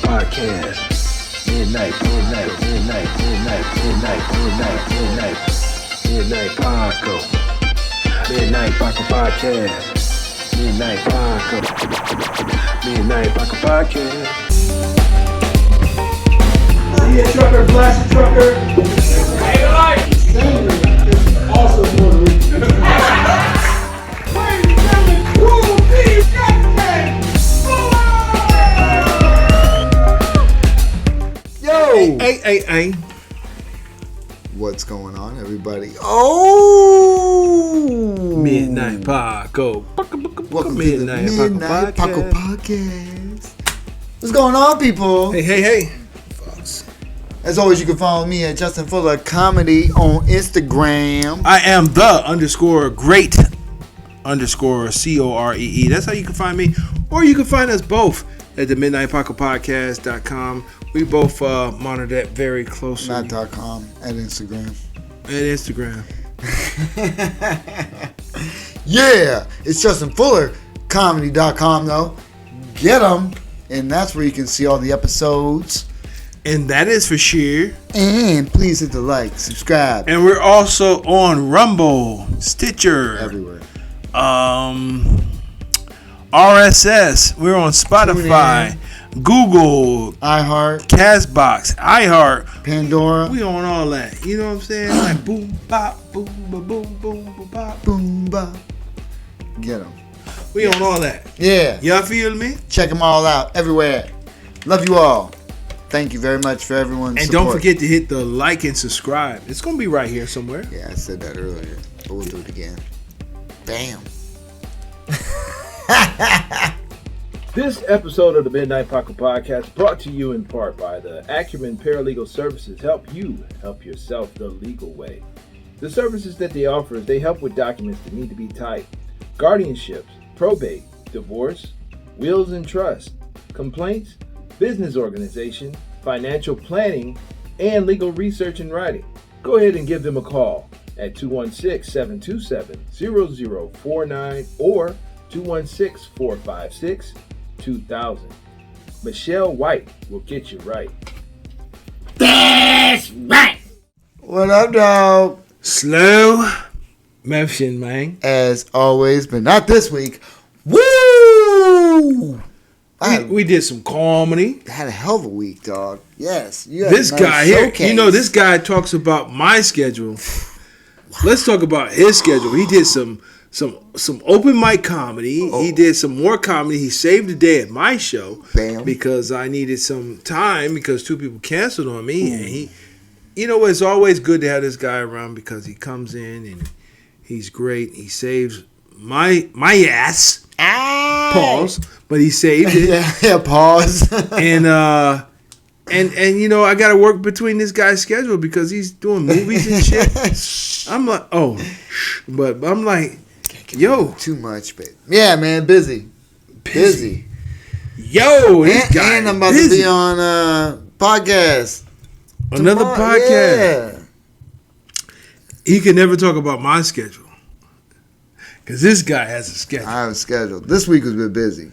Podcast. Midnight Paco. Midnight Paco Podcast. Midnight Paco Podcast. Yeah, trucker, blast trucker. Hey, life. Also Puerto Rican. Ladies and gentlemen, Cool Steve Lacy. Yo. Hey. What's going on, everybody? Oh! Midnight Paco. Welcome Midnight to the Midnight Paco Podcast. What's going on, people? Hey. As always, you can follow me at Justin Fuller Comedy on Instagram. I am the _great _COREE. That's how you can find me. Or you can find us both at the midnightpacopodcast.com. We both monitor that very closely. Not .com, at Instagram. At Instagram. Yeah, it's Justin Fuller Comedy.com though. Get them, and that's where you can see all the episodes. And that is for sure. And please hit the like, subscribe. And we're also on Rumble, Stitcher, Everywhere. RSS. We're on Spotify, Google, iHeart, Castbox, iHeart, Pandora. We on all that. You know what I'm saying? Like boom, bop, boom, ba, boom, bop. Boom, bop. Get them. We on all that. Yeah. Y'all feel me? Check them all out everywhere. Love you all. Thank you very much for everyone's And support. don't forget to hit the like and subscribe. It's going to be right here somewhere. Yeah, I said that earlier, but we'll do it again. Bam. This episode of the Midnight Paco Podcast brought to you in part by the Acumen Paralegal Services. Help you help yourself the legal way. The services that they offer is they help with documents that need to be typed, guardianships, probate, divorce, wills and trust, complaints, business organization, financial planning, and legal research and writing. Go ahead and give them a call at 216-727-0049 or 216-456-2000. Michelle White will get you right. That's right. What up, dog? Slow motion, man. As always, but not this week. Woo! We did some comedy. Had a hell of a week, dog. Yes. You had This a nice guy here, showcase. you know, this guy talks about my schedule. Let's talk about his schedule. He did some open mic comedy. Oh. He did some more comedy. He saved the day at my show. Bam. Because I needed some time because two people canceled on me. And he, you know, it's always good to have this guy around because he comes in and he's great. He saves my ass. Pause. But he saved it. yeah, pause. And you know, I gotta work between this guy's schedule because he's doing movies and shit. I'm like, but I'm like, yo, too much, but yeah, man, busy. Yo, this guy, and I'm about to be on podcast. Another tomorrow. podcast. Yeah. He can never talk about my schedule because this guy has a schedule. I have a schedule. This week was a bit busy.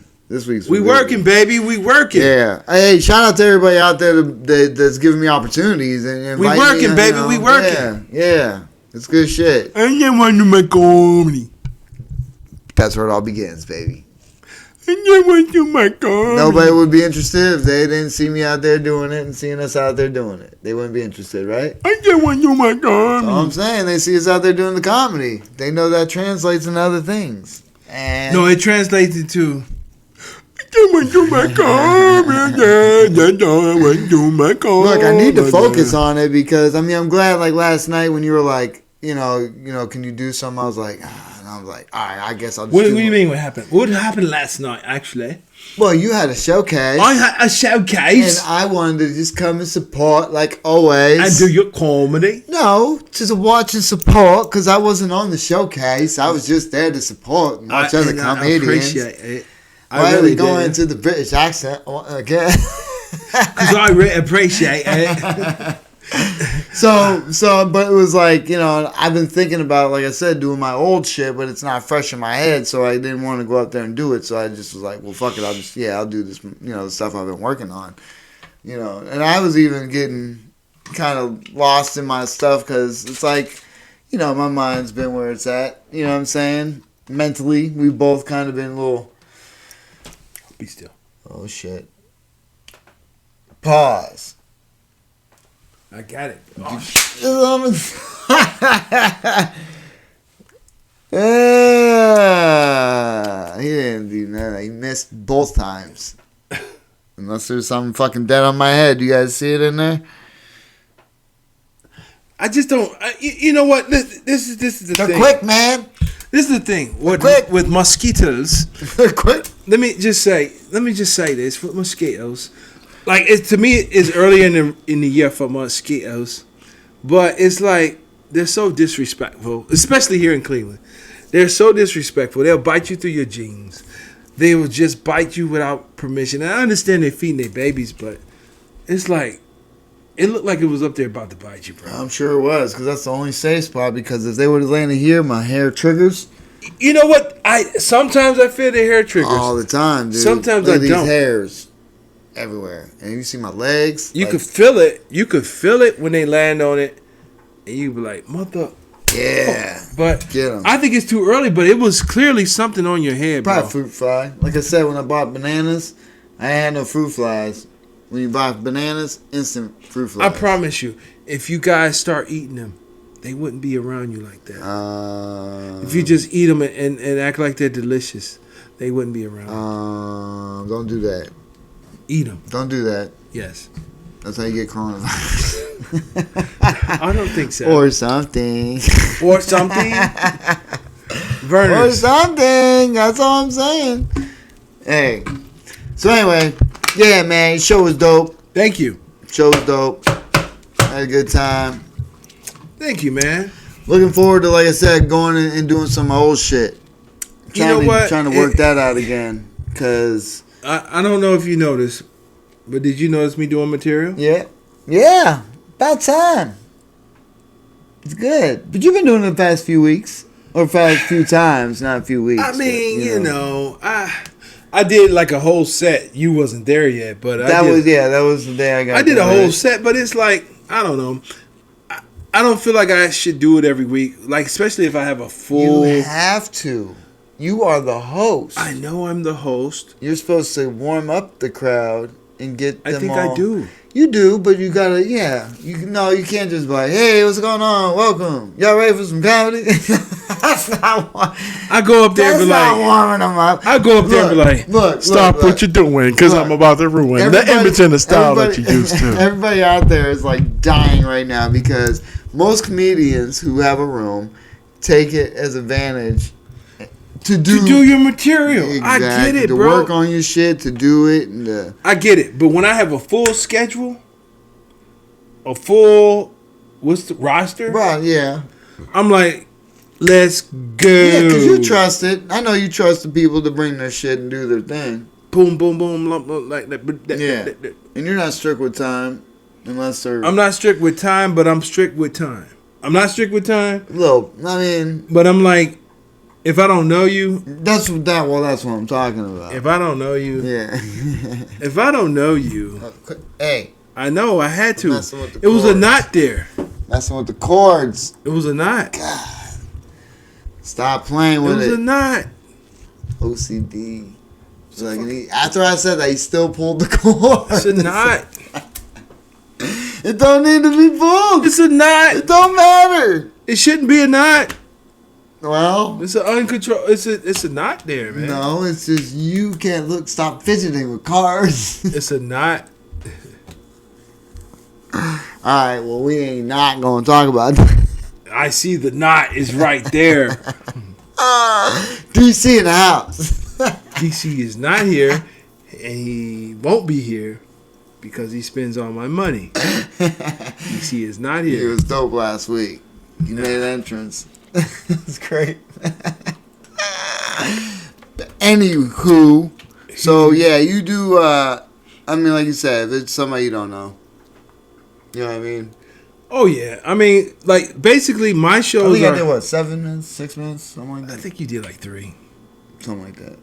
We working, baby. We working. Yeah. Hey, shout out to everybody out there that's giving me opportunities and we working, baby. We working. Yeah. It's good shit. I just want to make comedy. That's where it all begins, baby. I just want to make comedy. Nobody would be interested if they didn't see me out there doing it and seeing us out there doing it. They wouldn't be interested, right? I just want to make comedy. That's all I'm saying. They see us out there doing the comedy. They know that translates into other things. And No, it translates into. look, I need to focus on it because I mean I'm glad like last night when you were like, you know, can you do something? I was like, and I was like, all right, I guess I'll just What do do you it. mean what happened? What happened last night, actually? Well, you had a showcase. I had a showcase. And I wanted to just come and support like always. And do your comedy. No, just watch and support because I wasn't on the showcase. I was just there to support and watch other comedians. I appreciate it. Why are we going into the British accent again? Because I really appreciate it. But it was like, I've been thinking about, like I said, doing my old shit, but it's not fresh in my head, so I didn't want to go out there and do it. So I just was like, well, fuck it, I'll do this, the stuff I've been working on, And I was even getting kind of lost in my stuff because it's like, my mind's been where it's at. You know what I'm saying? Mentally, we've both kind of been a little. Be still. Oh shit. Pause. I got it. Yeah, he didn't do nothing. He missed both times. Unless there's something fucking dead on my head. You guys see it in there? I just don't. You know what? This is the thing. They're quick, man. This is the thing. With mosquitoes. They're quick. Let me just say this with mosquitoes. Like to me, it's early in the year for mosquitoes, but it's like they're so disrespectful, especially here in Cleveland. They're so disrespectful. They'll bite you through your jeans. They will just bite you without permission. And I understand they're feeding their babies, but it's like it looked like it was up there about to bite you, bro. I'm sure it was, because that's the only safe spot. Because if they would have landed here, my hair triggers. You know what? Sometimes I feel their hair triggers all the time, dude. Sometimes Look I at these don't. hairs everywhere, and you see my legs. You could feel it. You could feel it when they land on it, and you be like, "Mother." Yeah, but get 'em. I think it's too early. But it was clearly something on your head, bro. Probably fruit fly. Like I said, when I bought bananas, I ain't had no fruit flies. When you buy bananas, instant fruit flies. I promise you, if you guys start eating them, they wouldn't be around you like that. If you just eat them and act like they're delicious, they wouldn't be around. Don't do that. Eat them. Don't do that. Yes. That's how you get coronavirus. I don't think so. Or something. Or something. Vernon. Or something. That's all I'm saying. Hey. So anyway, yeah, man, your show was dope. Thank you. Show was dope. Had a good time. Thank you, man. Looking forward to, like I said, going and doing some old shit. Trying to work that out again. Because I don't know if you noticed, but did you notice me doing material? Yeah. Yeah. About time. It's good. But you've been doing it the past few weeks. Or past few times, not a few weeks. I mean, I did like a whole set. You wasn't there yet, but that was the day I got. I did a whole set, but it's like, I don't know. I don't feel like I should do it every week. Like, especially if I have a full. You have to. You are the host. I know I'm the host. You're supposed to warm up the crowd and get them I think all. I do. You do, but you gotta, you can't just be like, hey, what's going on? Welcome. Y'all ready for some comedy? That's not what. I go up there and be like, that's not warming them up. I go up there and be like, Stop what you're doing, because I'm about to ruin the image and the style that you used to. Everybody out there is like dying right now because most comedians who have a room take it as advantage to do your material. Exactly, I get it, to bro. work on your shit, to do it. And I get it. But when I have a full schedule, what's the roster? Right, yeah. I'm like, let's go. Yeah, because you trust it. I know you trust the people to bring their shit and do their thing. Boom, boom, boom, like that. Yeah. And you're not strict with time unless they're... I'm not strict with time, but I'm strict with time. I'm not strict with time. But I'm like, if I don't know you, that's what I'm talking about. If I don't know you, yeah. If I don't know you, hey, I know I had to. It was a knot there. Messing with the chords. It was a knot. God, stop playing with it. It was a knot. OCD. After I said that, he still pulled the cord. It's a knot. It don't need to be pulled. It's a knot. It don't matter. It shouldn't be a knot. Well, it's an uncontrolled. It's a knot there, man. No, it's just you can't stop fidgeting with cars. It's a knot. All right. Well, we ain't not gonna talk about that. I see the knot is right there. DC in the house. DC is not here, and he won't be here because he spends all my money. DC is not here. He was dope last week. He made an entrance. It's great. Anywho, so yeah, you do. I mean, like you said, if it's somebody you don't know, you know what I mean. Oh yeah, I mean, like basically my I shows think are. I did what, 7 minutes, 6 minutes, something like I that. think you did like 3 Something like that.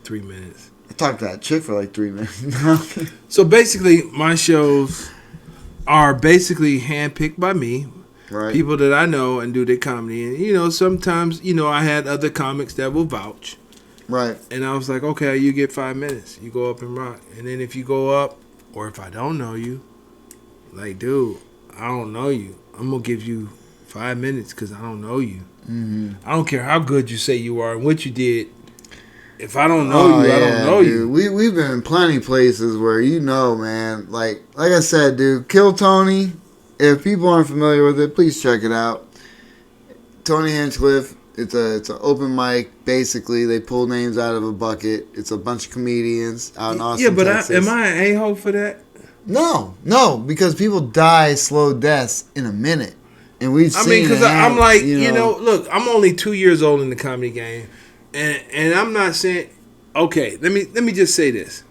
3 minutes. I talked to that chick for like 3 minutes. So basically, my shows are basically handpicked by me, Right. people that I know and do their comedy. And you know, sometimes I had other comics that will vouch, Right. and I was like, okay, you get 5 minutes, you go up and rock. And then if you go up, or if I don't know you, like, dude, I don't know you, I'm gonna give you 5 minutes because I don't know you. Mm-hmm. I don't care how good you say you are and what you did. If I don't know you, I don't know you. We've been in plenty places where man, like I said, dude, Kill Tony. If people aren't familiar with it, please check it out. Tony Hinchcliffe. It's an open mic. Basically, they pull names out of a bucket. It's a bunch of comedians out in Austin, Texas. Am I an a-hole for that? No, because people die slow deaths in a minute, and we've seen. I mean, because I'm like, look, I'm only 2 years old in the comedy game. And I'm not saying, okay, let me just say this.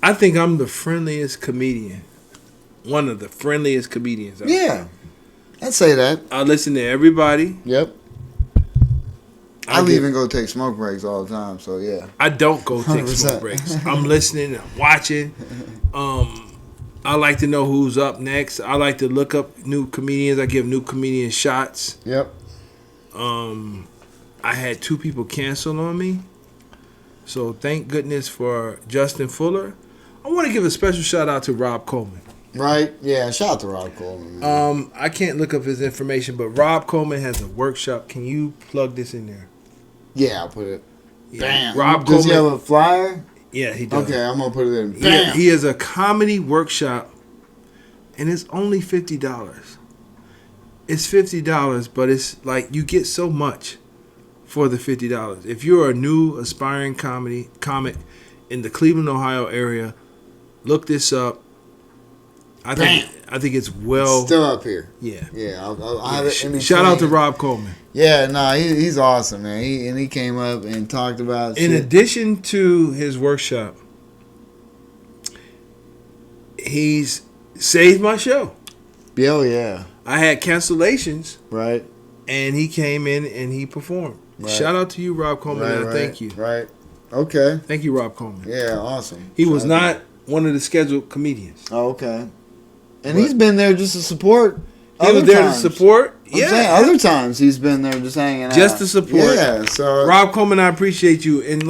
I think I'm the friendliest comedian. One of the friendliest comedians. Yeah, I'd say that. I listen to everybody. Yep. I'll even go take smoke breaks all the time, so yeah. I don't go take 100%. smoke breaks. I'm listening, I'm watching. I like to know who's up next. I like to look up new comedians. I give new comedians shots. Yep. I had 2 people cancel on me, so thank goodness for Justin Fuller. I want to give a special shout out to Rob Coleman. Right? Yeah, shout out to Rob Coleman. Man. I can't look up his information, but Rob Coleman has a workshop. Can you plug this in there? Yeah, I'll put it. Yeah. Bam. Rob Does Coleman. he have a flyer? Yeah, he does. Okay, I'm gonna put it in. Bam. He has a comedy workshop, and it's only $50. It's $50, but it's like you get so much for the $50. If you're a new aspiring comic in the Cleveland, Ohio area, look this up. I think it's Still up here. Yeah. Yeah, I'll have it in the Shout out to thing. Rob Coleman. Yeah, no, he's awesome, man. He came up and talked about In shit. addition to his workshop, he's saved my show. Oh, yeah. I had cancellations, Right. and he came in and he performed. Right. Shout out to you, Rob Coleman, and I thank you. Right. Okay. Thank you, Rob Coleman. Yeah, awesome. He was not one of the scheduled comedians. Oh, okay. And he's been there just to support. He was there to support. I'm saying other times he's been there just hanging out. Just to support. Yeah, so. Rob Coleman, I appreciate you. And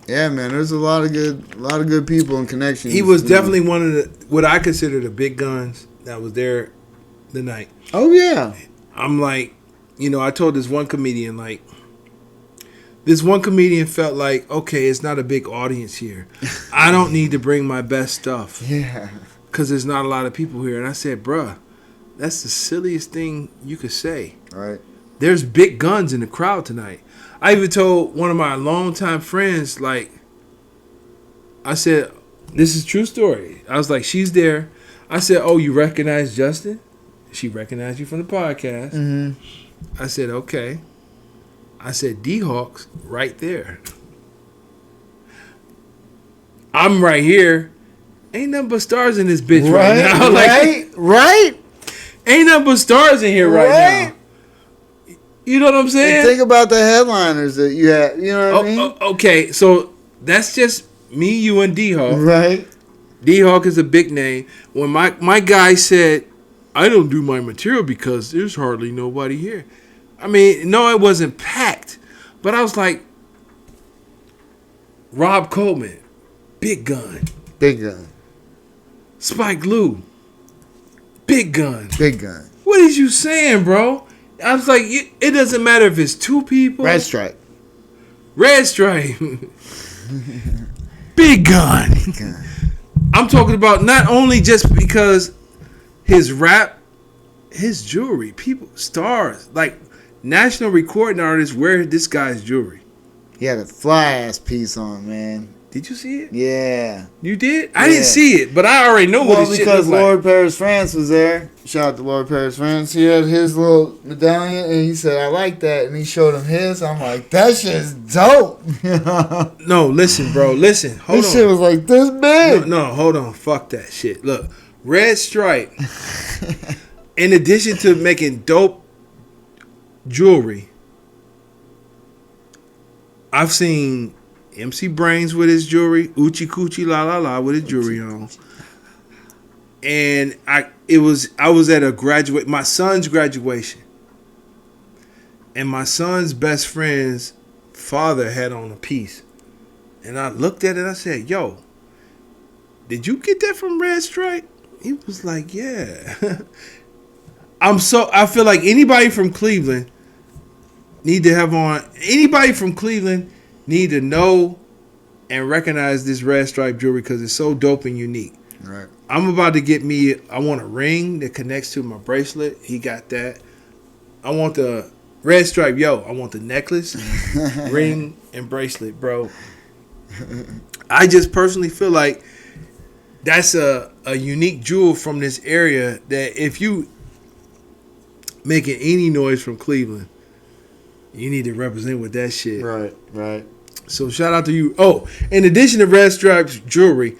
Yeah, man, there's a lot of good people and connections. he was definitely one of the, what I consider the big guns that was there the night. Oh, yeah. I'm like, I told this one comedian, felt like, okay, it's not a big audience here. I don't need to bring my best stuff. Yeah. Because there's not a lot of people here. And I said, bruh, that's the silliest thing you could say. Right. There's big guns in the crowd tonight. I even told one of my longtime friends, I said, this is a true story. I was like, she's there. I said, oh, you recognize Justin? She recognized you from the podcast. Mm-hmm. I said, okay. I said, D-Hawk's right there. I'm right here. Ain't nothing but stars in this bitch right now. Right. Ain't nothing but stars in here right now. You know what I'm saying? And think about the headliners that you have. You know what I mean? Okay, so that's just me, you, and D-Hawk. Right. D-Hawk is a big name. When my guy said, I don't do my material because there's hardly nobody here. I mean, no, it wasn't packed. But I was like, Rob Coleman, big gun. Big gun. Spike Lee, big gun. Big gun. What is you saying, bro? I was like, it doesn't matter if it's 2 people. Red Stripe. Red Stripe. Big gun. Big gun. I'm talking about not only just because his rap, his jewelry, people, stars, like national recording artists wear this guy's jewelry. He had a fly ass piece on, man. Did you see it? Yeah. You did? I didn't see it, but I already know what Well, this shit because looked Lord like. Paris France was there. Shout out to Lord Paris France. He had his little medallion, and he said, "I like that," and he showed him his. I'm like, that shit's dope. No, listen, bro. Listen. Hold This on. shit was like this big. No, hold on. Fuck that shit. Look, Red Stripe, in addition to making dope jewelry, I've seen MC Brains with his jewelry, Uchi Coochie La La La with his jewelry on. And I was at my son's graduation. And my son's best friend's father had on a piece. And I looked at it and I said, "Yo, did you get that from Red Stripe?" He was like, "Yeah." I feel like anybody from Cleveland need to know and recognize this Red Stripe jewelry because it's so dope and unique. Right. I'm about to get me, I want a ring that connects to my bracelet. He got that. I want the Red Stripe, I want the necklace, ring, and bracelet, bro. I just personally feel like that's a unique jewel from this area that if you making any noise from Cleveland, you need to represent with that shit. Right. So shout out to you. Oh, in addition to Red Stripe's jewelry,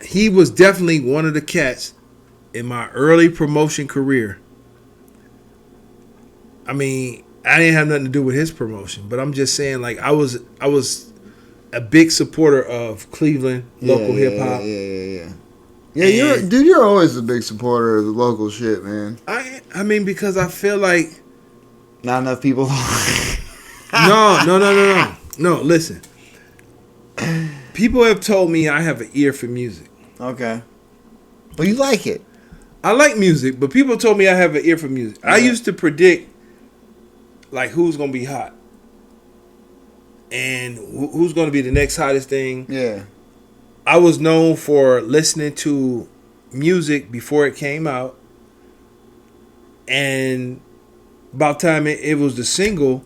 he was definitely one of the cats in my early promotion career. I mean, I didn't have nothing to do with his promotion, but I'm just saying, like, I was a big supporter of Cleveland local hip hop. Yeah, you're always a big supporter of the local shit, man. I mean, because I feel like not enough people. No, listen. People have told me I have an ear for music. Okay. But you like it. I like music, but people told me I have an ear for music. Yeah. I used to predict, like, who's going to be hot. And who's going to be the next hottest thing. Yeah. I was known for listening to music before it came out. And by the time it was the single,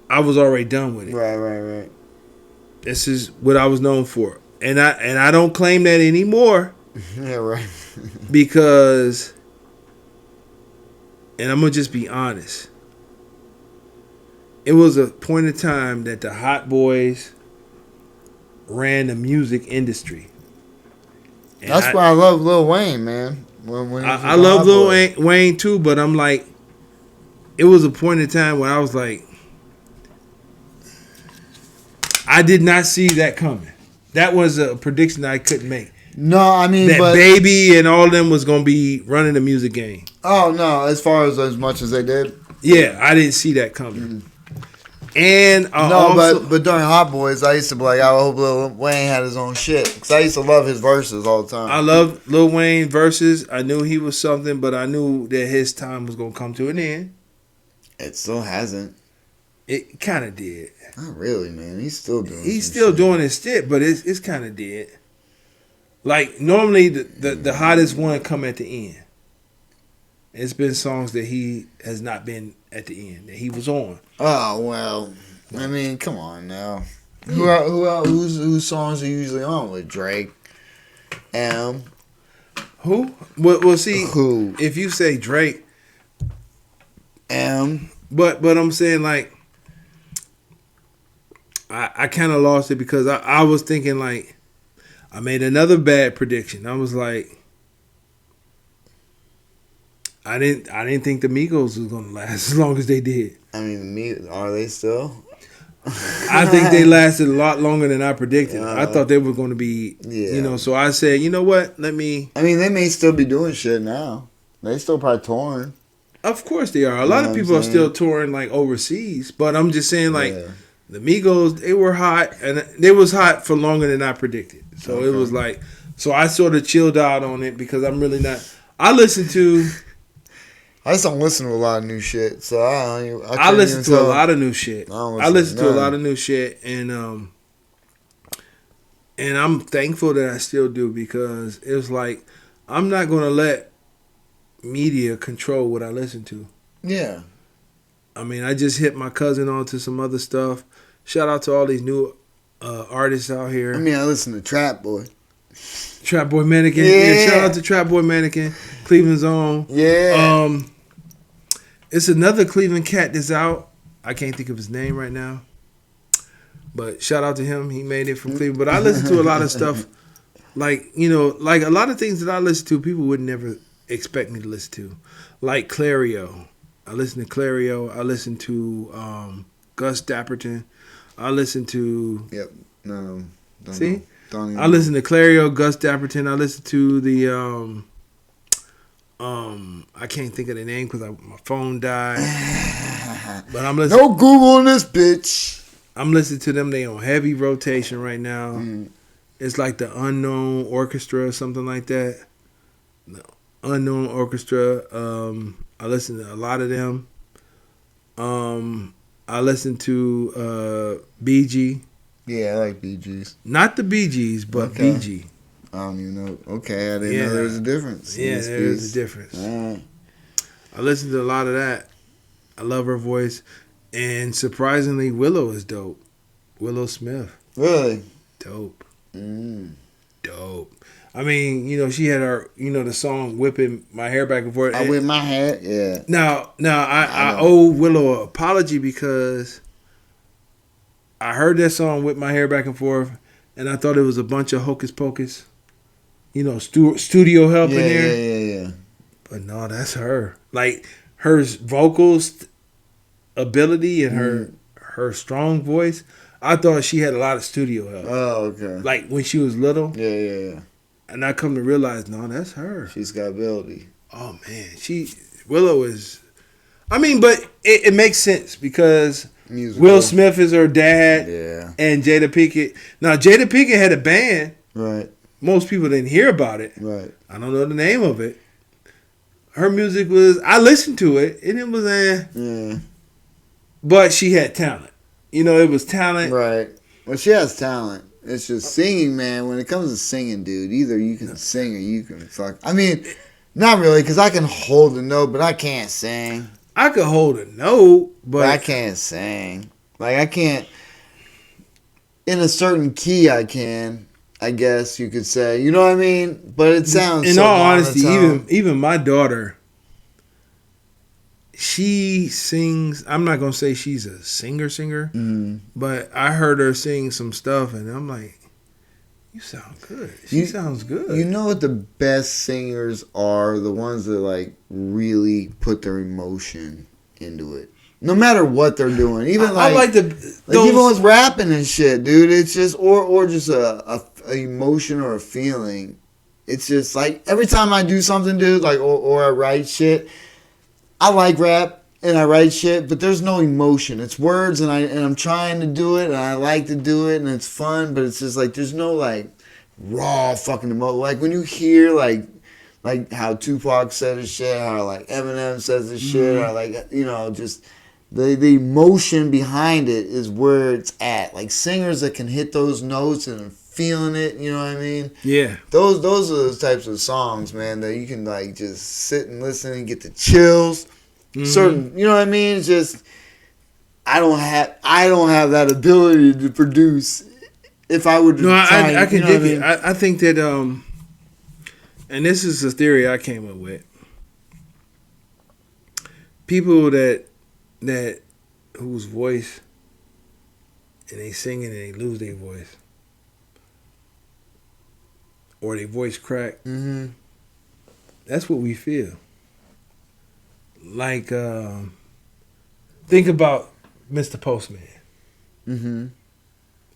I was already done with it. Right. This is what I was known for. And I don't claim that anymore. Yeah, right. Because, and I'm going to just be honest, it was a point in time that the Hot Boys ran the music industry. And that's why I love Lil Wayne, man. I love Lil Wayne too, but I'm like, it was a point in time where I was like, I did not see that coming. That was a prediction I couldn't make. No, I mean, that Baby and all of them was going to be running the music game. Oh, no, as much as they did. Yeah, I didn't see that coming. Mm-hmm. And but during Hot Boys, I used to be like, I hope Lil Wayne had his own shit. Because I used to love his verses all the time. I loved Lil Wayne verses. I knew he was something, but I knew that his time was going to come to an end. It still hasn't. It kind of did. Not really, man. He's still doing his shit, but it's kind of dead. Like, normally the hottest one come at the end. It's been songs that he has not been at the end, that he was on. Oh, well. I mean, come on now. Whose songs are usually on with? Drake? M? Who? Well, see, who? If you say Drake, M. But I'm saying, like, I kind of lost it because I was thinking, like, I made another bad prediction. I was like, I didn't think the Migos was gonna last as long as they did. I mean, are they still? I think they lasted a lot longer than I predicted. I thought they were going to be, So I said, you know what? I mean, they may still be doing shit now. They still probably touring. Of course they are. A lot of people are still touring like overseas, but I'm just saying, like, the Migos, they were hot, and they was hot for longer than I predicted. So it was like, so I sort of chilled out on it because I'm really not. I just don't listen to a lot of new shit, so I listen to a lot of new shit. I listen to a lot of new shit, and I'm thankful that I still do because it was like I'm not gonna let media control what I listen to. I mean, I just hit my cousin onto some other stuff. Shout out to all these new artists out here. I mean, I listen to Trap Boy. Trap Boy Mannequin. Yeah. Shout out to Trap Boy Mannequin. Cleveland's own. Yeah. It's another Cleveland cat that's out. I can't think of his name right now. But shout out to him. He made it from Cleveland. But I listen to a lot of stuff. Like, like a lot of things that I listen to, people would never expect me to listen to. Like Clario. I listen to Clario. I listen to Gus Dapperton. I listen to... Yep. No. See? I listen to Clario, Gus Dapperton. I listen to the... I can't think of the name because my phone died. But I'm listening... No Google in this bitch. I'm listening to them. They on heavy rotation right now. It's like the Unknown Orchestra or something like that. The Unknown Orchestra. I listen to a lot of them. I listen to BG. Yeah, I like BGs. Not the BGs, but Okay. BG. I don't even know. Okay, I didn't know there was a difference. in Yeah, this there is piece. a difference. Alright. I listen to a lot of that. I love her voice. And surprisingly, Willow is dope. Willow Smith. Really? Dope. Mm. Dope. I mean, she had her, the song "Whipping My Hair Back and Forth." I whip my hat. Yeah. Now, I owe Willow an apology because I heard that song "Whip My Hair Back and Forth," and I thought it was a bunch of hocus pocus, studio help in there. Yeah. But no, that's her. Like her vocals ability and her strong voice. I thought she had a lot of studio help. Oh, okay. Like when she was little. Yeah. And I come to realize, no, that's her. She's got ability. Oh man, Willow is. I mean, but it makes sense because Musical. Will Smith is her dad, Yeah. and Jada Pinkett. Now Jada Pinkett had a band. Right. Most people didn't hear about it. Right. I don't know the name of it. Her music was. I listened to it, and it was Yeah. But she had talent. It was talent. Right. Well, she has talent. It's just singing, man. When it comes to singing, dude, either you can sing or you can fuck. I mean, not really, because I can hold a note, but I can't sing. I could hold a note, but I can't sing. Like, I can't. In a certain key, I can. I guess you could say. You know what I mean? But it sounds. In so all honesty, monotone. even my daughter, she sings. I'm not gonna say she's a singer, but I heard her sing some stuff, and I'm like, "You sound good. She sounds good." You know what the best singers are? The ones that like really put their emotion into it. No matter what they're doing, even I like even with rapping and shit, dude. It's just or just a emotion or a feeling. It's just like every time I do something, dude, like or I write shit. I like rap and I write shit, but there's no emotion. It's words, and I'm trying to do it, and I like to do it, and it's fun, but it's just like there's no like raw fucking emotion. Like when you hear like how Tupac said his shit, how like Eminem says his shit, or like just the emotion behind it is where it's at. Like singers that can hit those notes and feeling it, you know what I mean? Yeah. Those are those types of songs, man, that you can like just sit and listen and get the chills. Certain, you know what I mean? It's just I don't have that ability to produce. If I would, No, I can dig it. mean? I think that and this is a theory I came up with. People that whose voice and they singing and they lose their voice. Or their voice crack. Mm-hmm. That's what we feel. Like, think about Mr. Postman. Mm-hmm.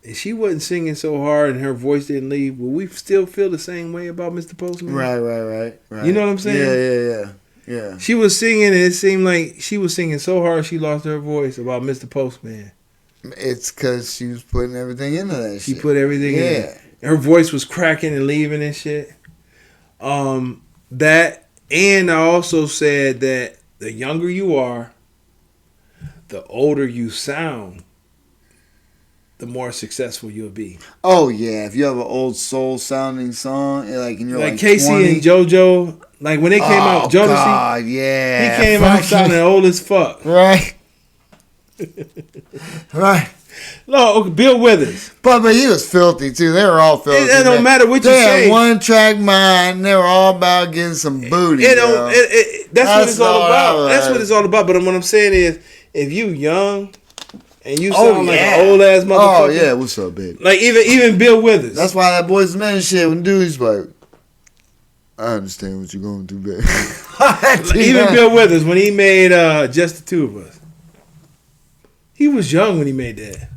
If she wasn't singing so hard and her voice didn't leave, would we still feel the same way about Mr. Postman? Right. You know what I'm saying? Yeah. She was singing and it seemed like she was singing so hard she lost her voice about Mr. Postman. It's because she was putting everything into that shit. She put everything in. Yeah. Her voice was cracking and leaving and shit. That, and I also said that the younger you are, the older you sound, the more successful you'll be. Oh yeah, if you have an old soul sounding song, and you're like Casey 20, and JoJo, like when they came out, Jodeci, God, yeah, he came out sounding old as fuck. Right. Right. No, Bill Withers. But he was filthy too. They were all filthy. It don't matter what you they say. Had one track mind. They were all about getting some booty. That's what it's all about. That's what right. it's all about. But what I'm saying is, if you young and you sound like an old ass motherfucker. Oh yeah, what's up, baby? Like even Bill Withers. That's why that Boys Men shit. When dude's like, I understand what you're going through, baby. Even Bill Withers when he made Just the Two of Us. He was young when he made that.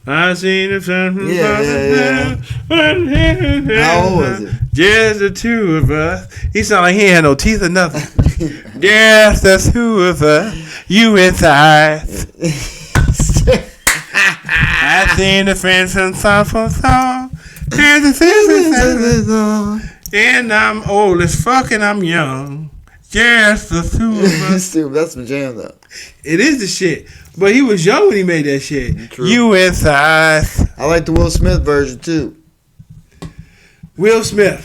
I seen the sun from Yeah. How old was it? Just the two of us. He sounded like he ain't had no teeth or nothing. Just the two of us. You inside. I seen the friends from song. Here's the thing. And I'm old as fuck and I'm young. Just the two of us. That's my jam though. It is the shit. But he was young when he made that shit. True. You inside. I like the Will Smith version too. Will Smith.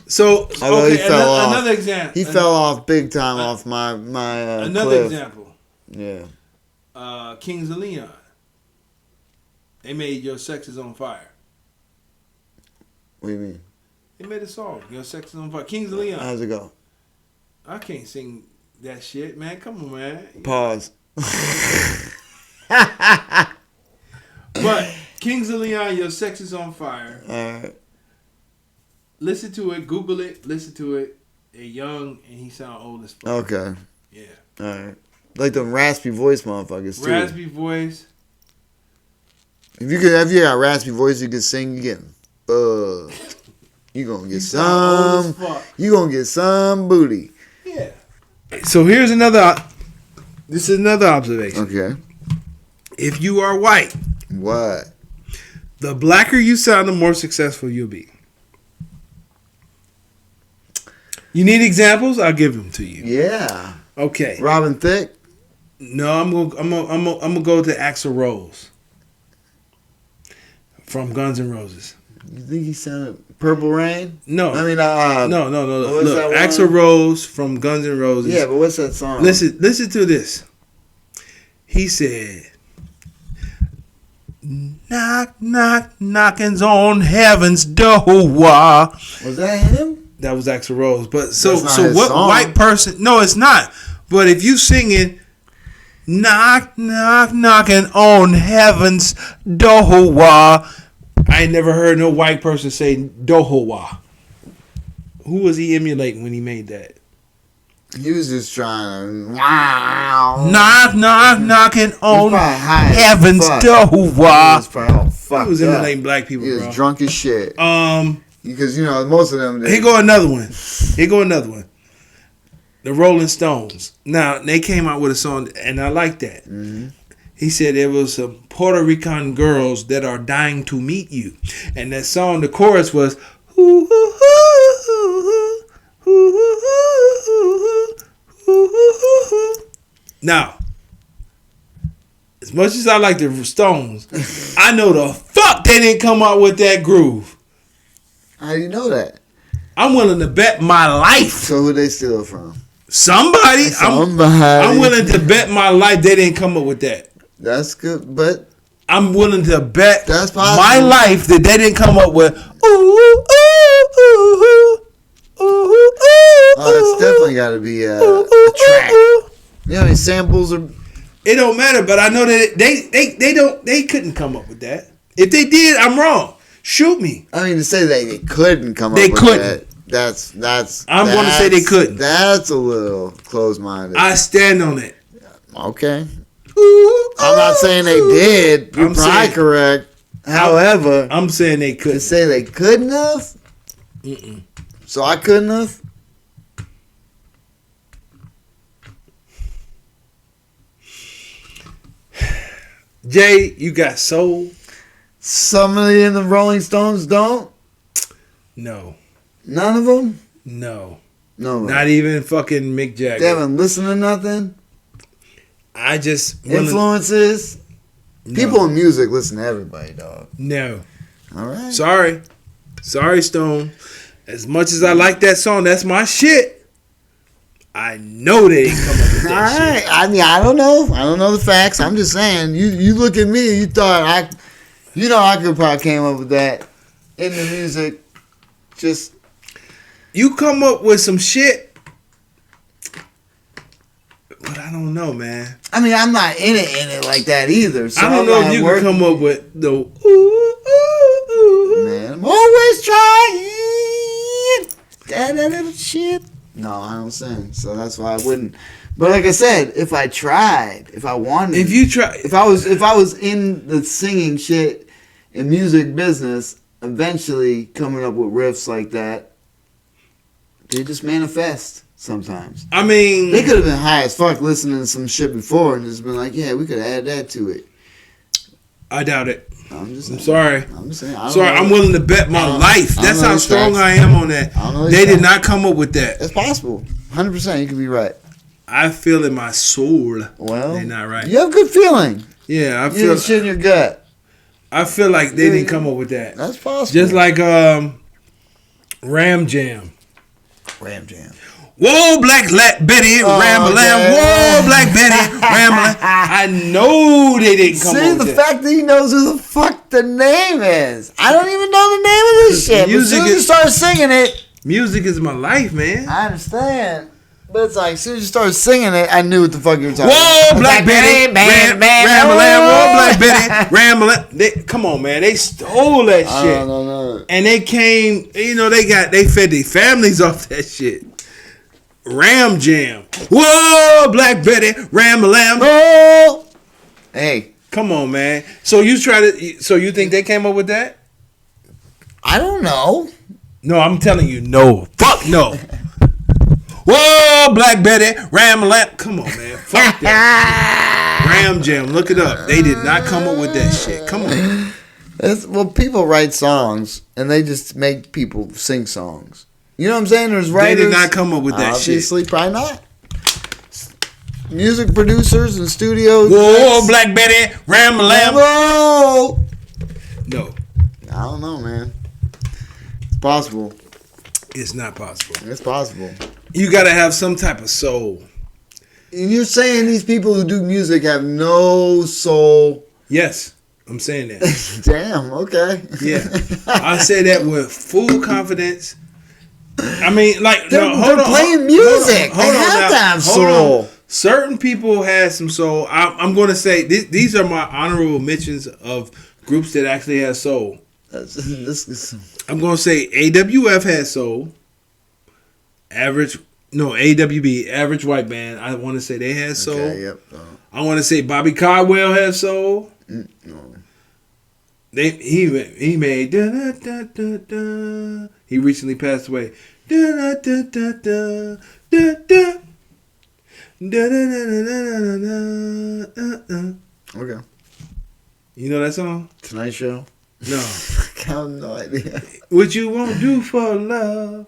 So Although he okay, fell off. another example. He fell off big time off my another cliff. example. Yeah. Kings of Leon. They made Your Sex is on Fire. What do you mean? They made a song. Your Sex is on Fire. Kings of Leon. How's it go? I can't sing that shit, man. Come on, man. Pause. But Kings of Leon, Your Sex is on Fire. Alright. Listen to it. Google it. Listen to it. They're young and he sound old as fuck. Okay. Yeah. Alright. Like them raspy voice motherfuckers too. Raspy voice. If you got raspy voice, you can sing. You get you gonna get some. You gonna get some booty. Yeah. So here's another. This is another observation. Okay. If you are white, What? the blacker you sound, the more successful you'll be. You need examples? I'll give them to you. Yeah. Okay. Robin Thicke. No, I'm gonna go to Axl Rose from Guns N' Roses. You think he sounded Purple Rain? No. I mean, No. what's that Look, one? Axl Rose from Guns N' Roses. Yeah, but what's that song? Listen to this. He said, "Knock, knock, knocking's on heaven's door." Was that him? That was Axl Rose. But so That's not his what song. white person? No, it's not. But if you singing, "Knock, knock, knocking on heaven's door," I ain't never heard no white person say "dohowa." Who was he emulating when he made that? He was just trying to. Wow. Knock, knock, knocking on heaven's door. He was probably all fucked He was up. emulating black people, He was bro. drunk as shit. Because, most of them. Here go another one. The Rolling Stones. Now, they came out with a song, and I like that. Mm-hmm. He said there was some Puerto Rican girls that are dying to meet you. And that song, the chorus was, "Hoo, hoo, hoo, hoo, hoo, hoo, hoo, hoo, hoo, hoo." Now, as much as I like the Stones, I know the fuck they didn't come out with that groove. How do you know that? I'm willing to bet my life. So who they steal it from? Somebody. I'm willing to bet my life they didn't come up with that. That's good, but I'm willing to bet That's possible. my life that they didn't come up with. Ooh, ooh, ooh, ooh, ooh, ooh, that's definitely got to be a track. You know how many samples are? It don't matter, but I know that they couldn't come up with that. If they did, I'm wrong. Shoot me. I mean, to say they couldn't come up They with couldn't. that, that's. I'm going to say they couldn't. That's a little closed-minded. I stand on it. Okay. I'm not saying they did. You're probably correct. However, I'm saying they to couldn't. say they couldn't have, so I couldn't have. Jay, you got soul? Somebody in the Rolling Stones don't. No. None of them. No. No. Not even fucking Mick Jagger. They haven't listened to nothing. I just Influences. No. People in music listen to everybody, dog. No. All right. Sorry, Stone. As much as I like that song, that's my shit. I know they didn't come up with All that right. shit. I mean, I don't know. I don't know the facts. I'm just saying. You look at me. You thought I could probably came up with that in the music. Just You come up with some shit, but I don't know, man. I mean, I'm not in it like that either. So I don't I'm know not if you working. can come up with the ooh, ooh, ooh. Man, I'm always trying. That little shit. No, I don't sing, so that's why I wouldn't. But like I said, if I tried, if I wanted, If you try, if I was in the singing shit and music business, eventually coming up with riffs like that, they just manifest sometimes. I mean, They could have been high as fuck listening to some shit before and just been like, yeah, we could add that to it. I doubt it. I'm just I'm saying. sorry. I'm just saying. I don't Sorry, know. I'm willing to bet my life. I don't That's know how these strong facts. I am on that. I don't know these They did facts. not come up with that. It's possible. 100%. You could be right. I feel in my soul. Well, They're not right. You have a good feeling. Yeah, I You feel. have shit in your gut. I feel like they didn't come up with that. That's possible. Just like Ram Jam. Ram Jam. Whoa, Betty, rambling. okay. Whoa, Black Betty, rambling. I know they didn't come See, up the with that. fact that he knows who the fuck the name is. I don't even know the name of this shit. But as soon as you start singing it, Music is my life, man. I understand. But it's like, as soon as you started singing it, I knew what the fuck you were talking Whoa, about. Black Betty, rambling. Whoa, Black Betty, rambling. Come on, man. They stole that shit. No. And they came, they fed their families off that shit. Ram Jam. Whoa, Black Betty, rambling. Oh! Hey, Come on, man. So you think they came up with that? I don't know. No, I'm telling you, no. Fuck no. Whoa, Black Betty, rambling. Come on, man. Fuck that. Ram Jam, look it up. They did not come up with that shit. Come on. Well, people write songs, and they just make people sing songs. You know what I'm saying? There's writers. They did not come up with that Obviously, shit. probably not. Music producers and studios. Whoa, Black Betty, rambling. Whoa! No, I don't know, man. It's possible. it's not possible. It's possible. You got to have some type of soul. And you're saying these people who do music have no soul. Yes, I'm saying that. Damn, okay. Yeah. I say that with full confidence. I mean, like, They're playing music. They have to have soul. Certain people had some soul. I'm going to say these are my honorable mentions of groups that actually have soul. I'm going to say AWF had soul. AWB, Average White Band. I want to say they had soul. Okay, yep. I want to say Bobby Caldwell had soul. No. He made da da da da da. He recently passed away. Da da da da da da da. Da, da, da, da, da, da, da. Okay. You know that song? Tonight Show? No. I have no idea. What you won't do for love.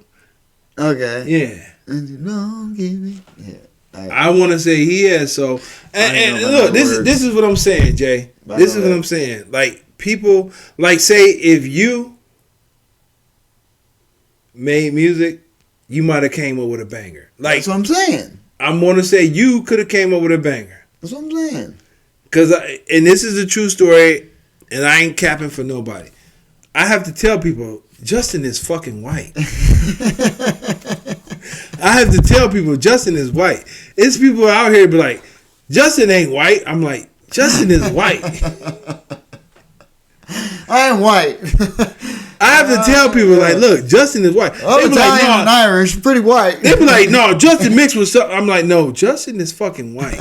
Okay. Yeah. And you don't give me. Yeah. I want to say he has so. And know look, about this is what I'm saying, Jay. This is what I'm saying. Like people, like say if you made music, you might have came up with a banger. Like That's what I'm saying. I'm gonna say you could have came up with a banger. That's what I'm saying. And this is a true story, and I ain't capping for nobody. I have to tell people, Justin is fucking white. I have to tell people, Justin is white. It's people out here be like, Justin ain't white. I'm like, Justin is white. I am white. I have to tell people, like, look, Justin is white. I'm They be Italian like, no. and Irish, pretty white. They be like, no, Justin mixed with something. I'm like, no, Justin is fucking white.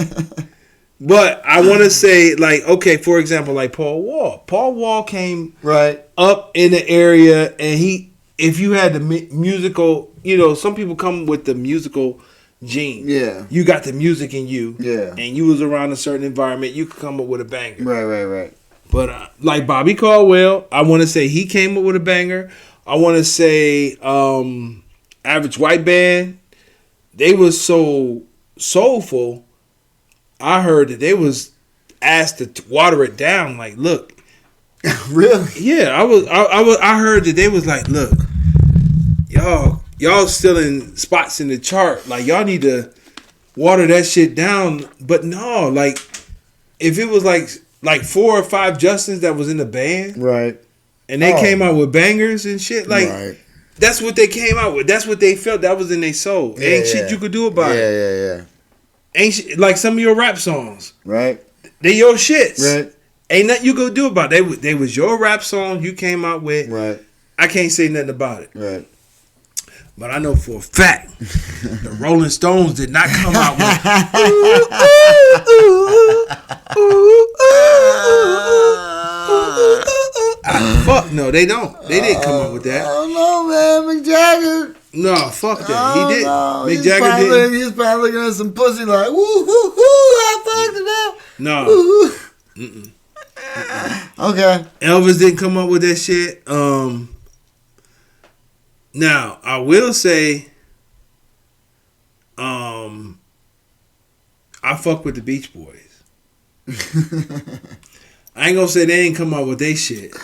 But I want to say, like, okay, for example, like Paul Wall. Paul Wall came Right. up in the area, and if you had the musical, some people come with the musical gene. Yeah. You got the music in you. Yeah. And you was around a certain environment, you could come up with a banger. Right. But like Bobby Caldwell, I want to say he came up with a banger. I want to say Average White Band, they was so soulful. I heard that they was asked to water it down. Like, look, Really? yeah, I heard that they was like, look, y'all y'all still in spots in the chart. Like y'all need to water that shit down. But no, like if it was like 4 or 5 Justins that was in the band, Right. and they came out with bangers and shit, like Right. that's what they came out with. That's what they felt. That was in their soul. Yeah, Ain't shit you could do about it. Yeah. Ain't shit, like some of your rap songs. Right. They your shits. Right. Ain't nothing you could do about it. They was your rap song you came out with. Right. I can't say nothing about it. Right. But I know for a fact the Rolling Stones did not come out with fuck no, they don't. They didn't come up with I that. don't know, man. Mick Jagger. No, fuck that. He didn't. Mick He's Jagger probably, didn't. He's probably looking at some pussy like, woo, hoo, hoo, I fucked it up. No. Woo, hoo. Okay. Elvis didn't come up with that shit. Now, I will say, I fuck with the Beach Boys. I ain't gonna say they ain't come up with they shit.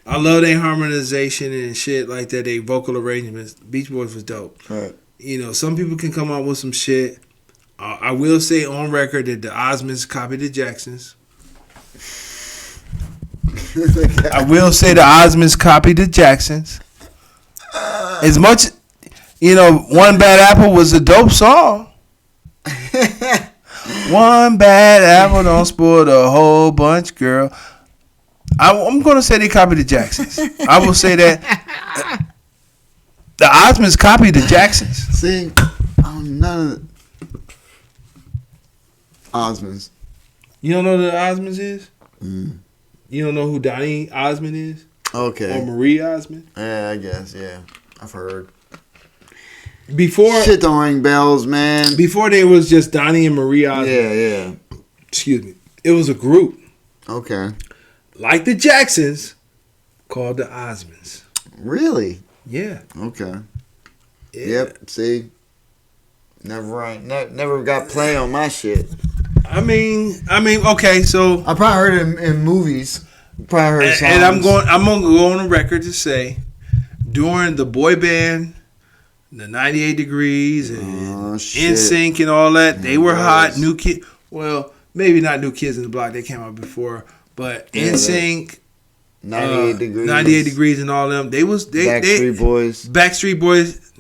I love their harmonization and shit like that. They vocal arrangements. Beach Boys was dope. Right. You know, some people can come up with some shit. I will say on record that the Osmonds copied the Jacksons. I will say the Osmonds copied the Jacksons. As much, you know, One Bad Apple was a dope song. One bad apple don't spoil the whole bunch, girl. I'm going to say they copied the Jacksons. I will say that the Osmonds copied the Jacksons. See, none of the Osmonds. You don't know who the Osmonds is? Mm. You don't know who Donnie Osmond is? Okay. Or Marie Osmond? Yeah, I guess. Yeah, I've heard. Before Shit don't ring bells, man. Before they was just Donnie and Marie Osmond. Yeah. Excuse me. It was a group Okay. like the Jacksons called the Osmonds. Really? Yeah. Okay. Yeah. Yep. See, never got play on my shit. I mean, okay, so I probably heard it in movies. Probably heard songs. and I'm gonna go on the record to say during the boy band, the 98 Degrees and NSYNC and all that, they were hot. New Kid, well, maybe not New Kids in the Block. They came out before, but NSYNC, 98 Degrees, and all them. Backstreet Boys. Backstreet Boys.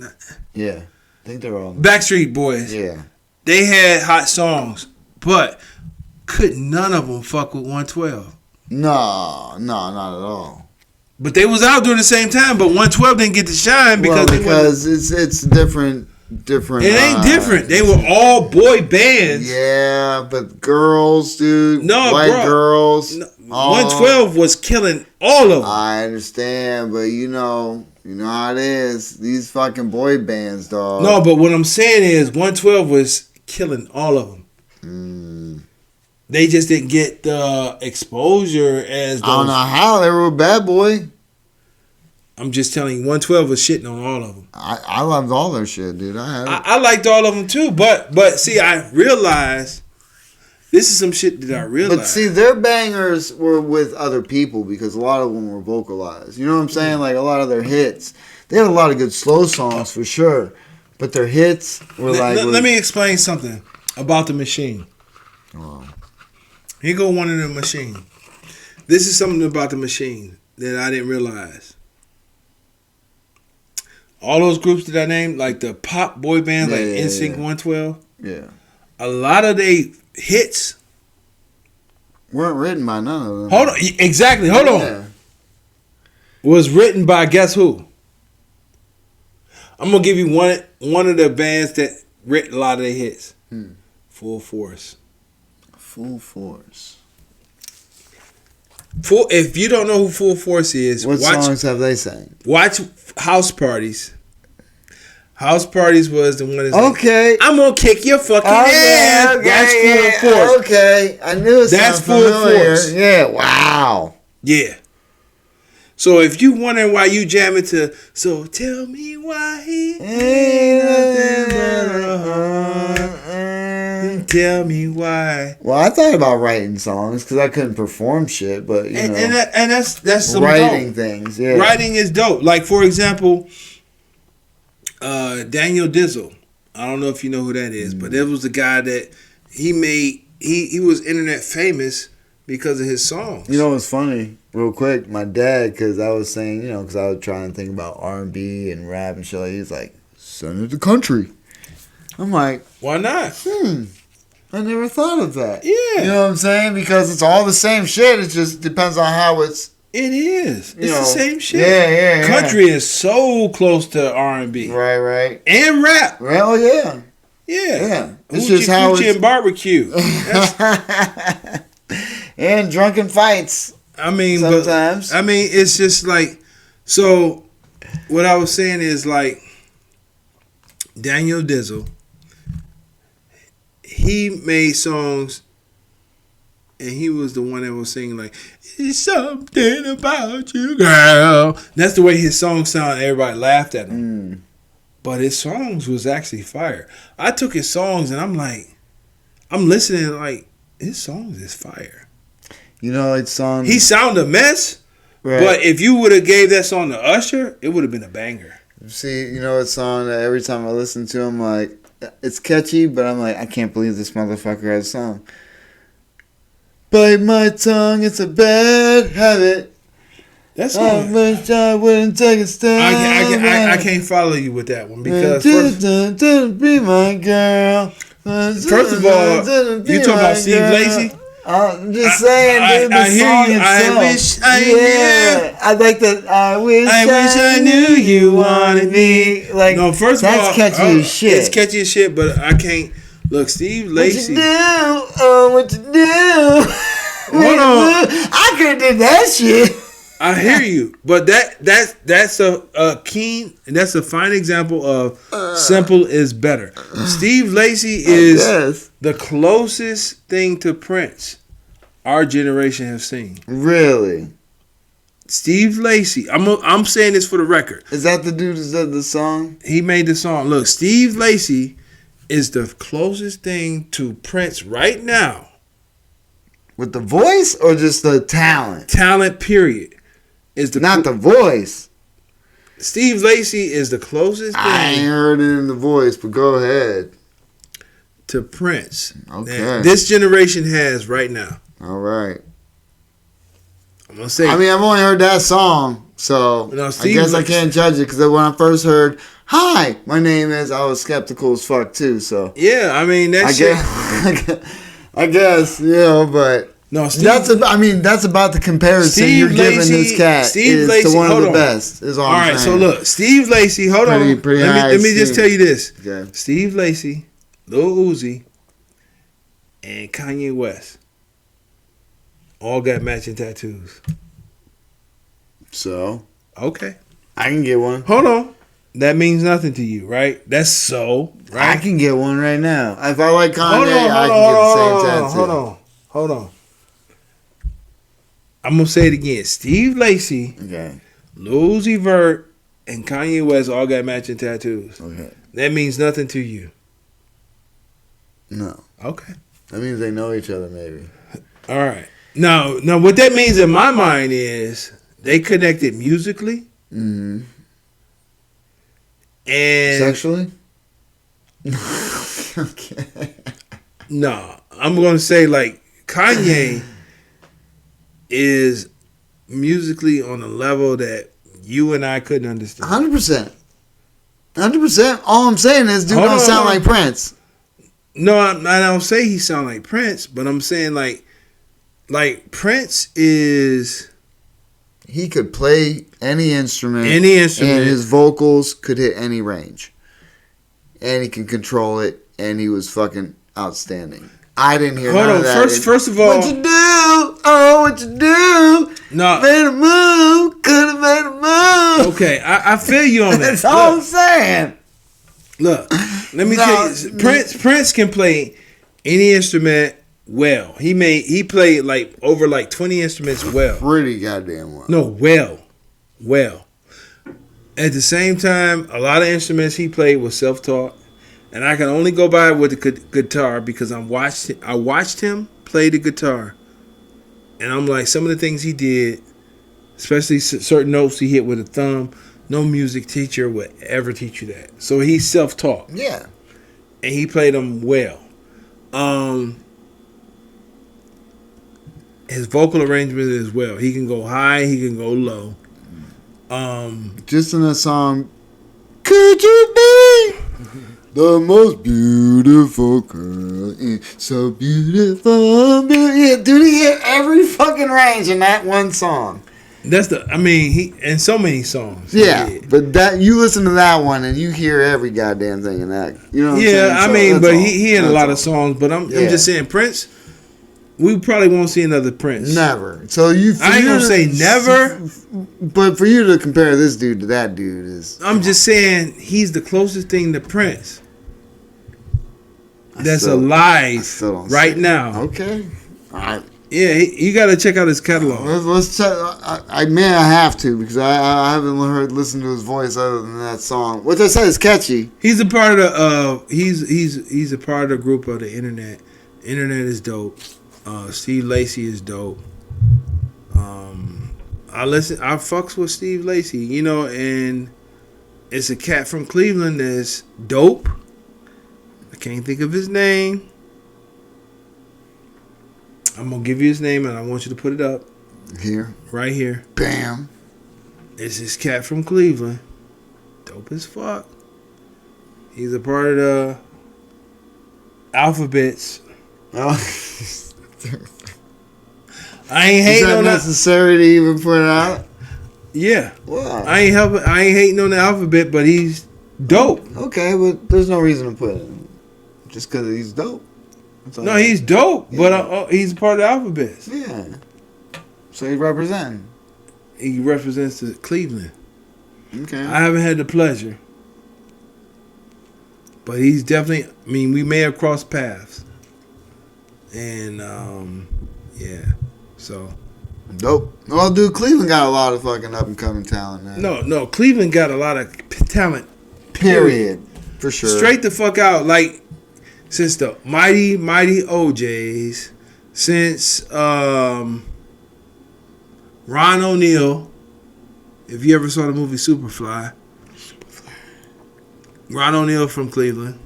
Yeah, I think they're all. Backstreet Boys. Yeah. They had hot songs, but could none of them fuck with 112. No, not at all. But they was out during the same time, but 112 didn't get to shine because it's different. It ain't different. They were all boy bands. Yeah, but girls, dude. No, white girls. No, 112 was killing all of them. I understand, but you know how it is. These fucking boy bands, dog. No, but what I'm saying is 112 was killing all of them. They just didn't get the exposure as those. I don't know how they were a bad boy. I'm just telling you, 112 was shitting on all of them. I loved all their shit, dude. I liked all of them too, but see, I realized this is some shit that I realized. But see, their bangers were with other people because a lot of them were vocalized. You know what I'm saying? Like a lot of their hits, they had a lot of good slow songs for sure, but their hits were Let me explain something about the machine. Oh. Here go one in the machine. This is something about the machine that I didn't realize. All those groups that I named, like the pop boy bands, like NSYNC, 112. Yeah. A lot of they hits weren't written by none of them. Hold on. Exactly. Hold on. Was written by guess who? I'm going to give you one of the bands that written a lot of their hits. Full Force. Full Force. If you don't know who Full Force is, what songs have they sang? Watch House Parties. House Parties was the one that's okay. Like, I'm gonna kick your fucking ass. That's Full Force. Okay, I knew it. That's Full Force. Yeah. Wow. Yeah. So if you wondering why you jamming to, so tell me why he ain't nothing but a heart. Tell me why. Well, I thought about writing songs because I couldn't perform shit, but you know, and that's some writing dope. things. Yeah, writing is dope. Like for example, Daniel Dizzle. I don't know if you know who that is, but that was the guy that he made. He was internet famous because of his songs. You know what's funny? Real quick, my dad, because I was saying, because I was trying to think about R&B and rap and shit. Like, he's like, "Son of the country." I'm like, why not? I never thought of that. Yeah, you know what I'm saying? Because it's all the same shit. It just depends on how it's. It is. It's the same shit. Yeah. Country is so close to R&B. Right. And rap. Well, yeah. Yeah. It's just how it's... and barbecue. And drunken fights. I mean, sometimes. It's just like, so what I was saying is like, Daniel Dizzle, he made songs and he was the one that was singing like, "It's something about you, girl." That's the way his songs sound. Everybody laughed at him. But his songs was actually fire. I took his songs and I'm like, I'm listening like, his songs is fire. It's song. He sounded a mess. Right. But if you would have gave that song to Usher, it would have been a banger. See, a song that every time I listen to him, like, it's catchy, but I'm like, I can't believe this motherfucker has a song. Bite my tongue, it's a bad habit. That's I wish I wouldn't take a step. I can't follow you with that one because be my girl. First of all, you talking about Steve Lacy? I'm just saying, I hear you. I wish I knew. I like that. I wish I knew you wanted me. Like, no, first of all, that's catchy as shit. It's catchy as shit, but I can't. Look, Steve Lacy. What you do? Oh, what you do? Hold on. I could have did that shit. I hear you, but that's a keen, and that's a fine example of simple is better. Steve Lacy is the closest thing to Prince our generation has seen. Really? Steve Lacy. I'm saying this for the record. Is that the dude that did the song? He made the song. Look, Steve Lacy is the closest thing to Prince right now. With the voice or just the talent? Talent, period. Is not the voice. Steve Lacy is the closest thing. I ain't heard it in the voice, but go ahead. To Prince. Okay. That this generation has right now. All right. I'm gonna say. I've only heard that song, so I guess I can't judge it because when I first heard "Hi, my name is," I was skeptical as fuck too. So yeah, I guess but. No, that's about the comparison Steve you're giving Lacy, this cat Steve Lacy, to one of the best. Is all I'm saying. So look, Steve Lacy. Hold on. Let me just tell you this. Okay. Steve Lacy, Lil Uzi, and Kanye West all got matching tattoos. So okay, I can get one. Hold on. That means nothing to you, right? That's so right. I can get one right now. If I like Kanye, I can get the same tattoo. Hold on. I'm going to say it again. Steve Lacy, Lil Uzi Vert, and Kanye West all got matching tattoos. Okay. That means nothing to you. No. Okay. That means they know each other, maybe. All right. Now, what that means in my mind is they connected musically. Mm-hmm. And sexually? Okay. No. I'm going to say, like, Kanye is musically on a level that you and I couldn't understand. 100%. 100%. All I'm saying is, dude don't sound like Prince. No, I don't say he sound like Prince, but I'm saying like Prince is. He could play any instrument. And his vocals could hit any range. And he can control it, and he was fucking outstanding. I didn't hear none of that. First of all, what you do? Oh, what you do? No, made a move. Could have made a move. Okay, I feel you on that. That's all I'm saying. Look, let me tell you, Prince can play any instrument well. He played like over like 20 instruments well. Pretty goddamn well. No, well. At the same time, a lot of instruments he played was self-taught. And I can only go by with the guitar because I watched him play the guitar. And I'm like, some of the things he did, especially certain notes he hit with a thumb, no music teacher would ever teach you that. So he's self-taught. Yeah. And he played them well. His vocal arrangement as well. He can go high, he can go low. Just in the song, could you be the most beautiful girl? So beautiful. Yeah, dude, he hit every fucking range in that one song. He in so many songs. Yeah, but that you listen to that one and you hear every goddamn thing in that. You know what I'm saying? I So mean, that's but all. he had a That's lot all. of songs. But I'm just saying, Prince. We probably won't see another Prince. Never. So I ain't gonna say never. But for you to compare this dude to that dude is. I'm just saying he's the closest thing to Prince that's alive right now. Okay. All right. Yeah, you got to check out his catalog. Let's check. I have to because I haven't listened to his voice other than that song, which I said is catchy. He's a part of the he's a part of the group of the internet. Internet is dope. Steve Lacy is dope. I fucks with Steve Lacy, and it's a cat from Cleveland that's dope. I can't think of his name. I'm gonna give you his name and I want you to put it up. Here. Right here. Bam. It's this cat from Cleveland. Dope as fuck. He's a part of the Alphabets. Oh. I ain't hating on that. Is that necessary to even put it out? Yeah. Wow. I ain't hating on the Alphabet, but he's dope. Okay, but there's no reason to put it just because he's dope. No, he's dope, but he's a part of the Alphabet. Yeah. So he's representing. He represents the Cleveland. Okay. I haven't had the pleasure, but he's definitely. I mean, we may have crossed paths, and yeah. So dope. Well, dude, Cleveland got a lot of fucking up and coming talent, man. No, Cleveland got a lot of talent. Period. For sure. Straight the fuck out, like. Since the mighty OJs, since Ron O'Neal, if you ever saw the movie Superfly, Ron O'Neal from Cleveland.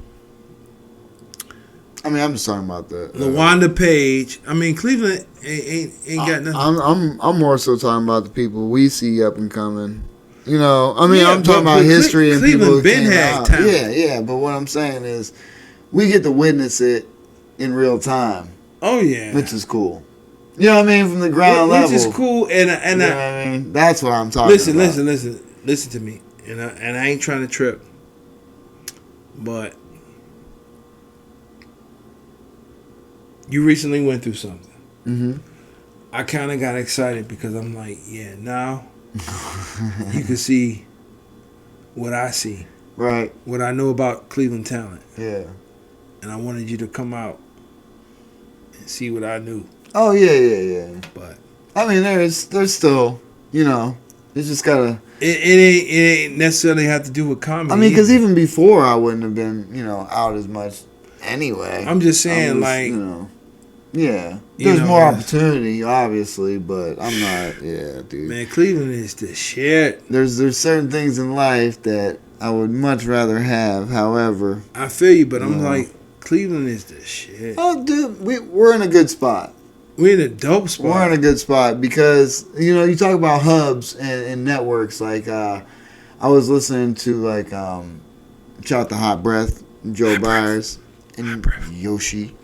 I mean, I'm just talking about the LaWanda Page. I mean, Cleveland ain't got nothing. I'm more so talking about the people we see up and coming. I mean, I'm talking about history and people who been came had out. talent. Yeah. But what I'm saying is, we get to witness it in real time. Oh yeah, which is cool. You know what I mean? From the ground level, which is cool. And you know what I mean? That's what I'm talking about. Listen to me. And I ain't trying to trip, but you recently went through something. Mm-hmm. I kind of got excited because I'm like, yeah, now you can see what I see, right? What I know about Cleveland talent. Yeah. And I wanted you to come out and see what I knew. Oh yeah. But I mean, there's still, it's just gotta. It ain't necessarily have to do with comedy. I mean, because even before I wouldn't have been, out as much anyway. I'm just saying, yeah. There's more opportunity, obviously, but I'm not. Yeah, dude. Man, Cleveland is the shit. There's certain things in life that I would much rather have. However, I feel you, but I'm like. Cleveland is the shit. Oh, dude, we're in a good spot. We're in a dope spot. We're in a good spot because, you talk about hubs and networks. Like, I was listening to, shout out to Hot Breath, Joe Byers, and Yoshi.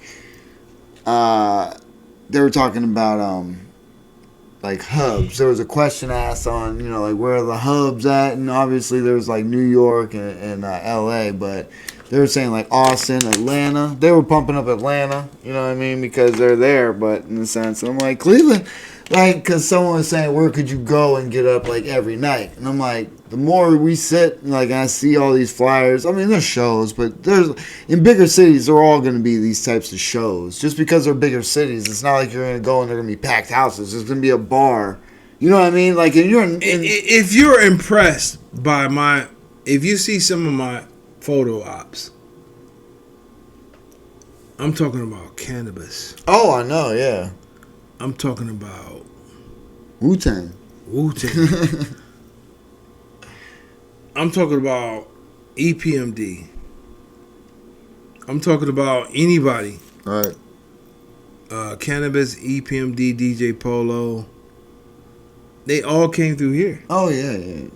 They were talking about, hubs. There was a question asked on, where are the hubs at? And obviously there was, New York and L.A., but... They were saying Austin, Atlanta. They were pumping up Atlanta, you know what I mean? Because they're there, but in a sense. I'm like, Cleveland, because someone was saying, where could you go and get up, every night? And I'm like, the more we sit, and I see all these flyers. I mean, there's shows, but in bigger cities, they're all going to be these types of shows. Just because they're bigger cities, it's not like you're going to go and they're going to be packed houses. There's going to be a bar. You know what I mean? If you're impressed by if you see some of my photo ops. I'm talking about cannabis. Oh, I know, yeah. I'm talking about Wu-Tang. I'm talking about EPMD. I'm talking about anybody. Right. Cannabis, EPMD, DJ Polo. They all came through here. Oh yeah.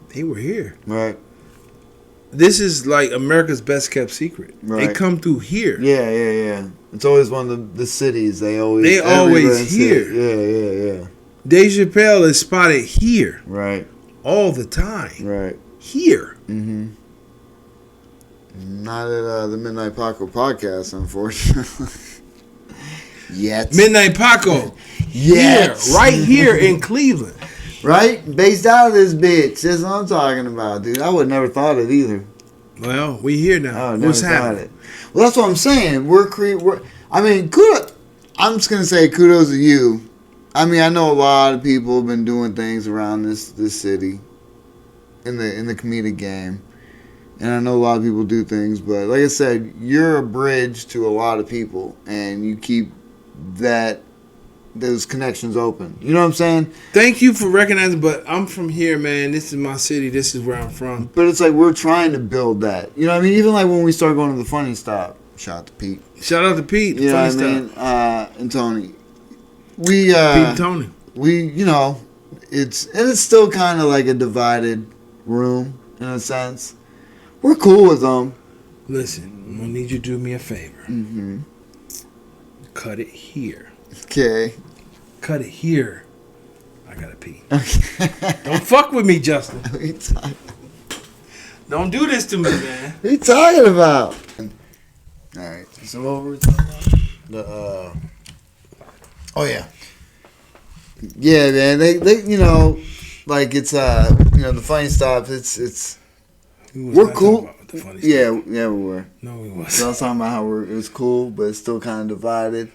They were here. Right. This is like America's best kept secret. Right. They come through here. Yeah. It's always one of the cities. They always here. Yeah. Dave Chappelle is spotted here. Right. All the time. Right. Here. Mm-hmm. Not at the Midnight Paco podcast, unfortunately. Yet. Midnight Paco. Yet. Here. Right here in Cleveland. Right? Based out of this bitch. That's what I'm talking about, dude. I would never thought it either. Well, we here now. I would never What's thought happening? it. Well, that's what I'm saying. Kudos. I'm just gonna say kudos to you. I mean, I know a lot of people have been doing things around this city in the comedic game, and I know a lot of people do things. But like I said, you're a bridge to a lot of people, and you keep those connections open. You know what I'm saying? Thank you for recognizing, but I'm from here, man. This is my city. This is where I'm from. But it's like we're trying to build that. You know what I mean? Even like when we start going to the Funny Stop. Shout out to Pete. Shout out to Pete. You know what I mean? And Tony. Pete and Tony. It's still kind of like a divided room in a sense. We're cool with them. Listen, I'm gonna need you to do me a favor. Mm-hmm. Cut it here. Okay. Cut it here. I gotta pee. Okay. Don't fuck with me, Justin. What are you talking Don't do this to me, man. What are you talking about? All right. So what were we talking about? Oh yeah. Yeah, man. They like it's the Funny Stop. It's we're cool. Yeah, we were. No, we wasn't. So I was talking about how it was cool, but it's still kind of divided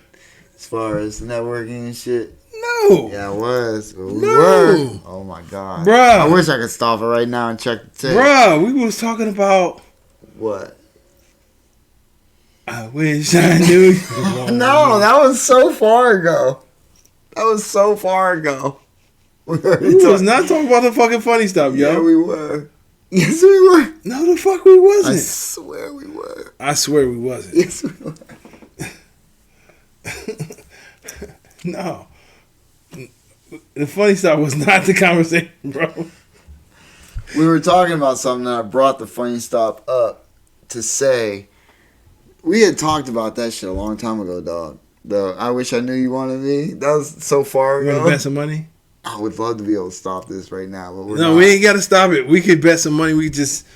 as far as networking and shit. No. Yeah, it was. We No. were. Oh my god, Bruh. I wish I could stop it right now and check the tape. Bruh, we was talking about. What? I wish I knew you. No, that was so far ago. We was not talking about the fucking Funny Stop, yo. Yeah, we were. Yes, we were. No, the fuck we wasn't. I swear we were. I swear we wasn't. Yes, we were. No. The Funny Stop was not the conversation, bro. We were talking about something that I brought the Funny Stop up to say. We had talked about that shit a long time ago, dog. The I wish I knew you wanted me. That was so far You ago. want to bet some money? I would love to be able to stop this right now, but we're No, not. we ain't got to stop it. We could bet some money. We could just.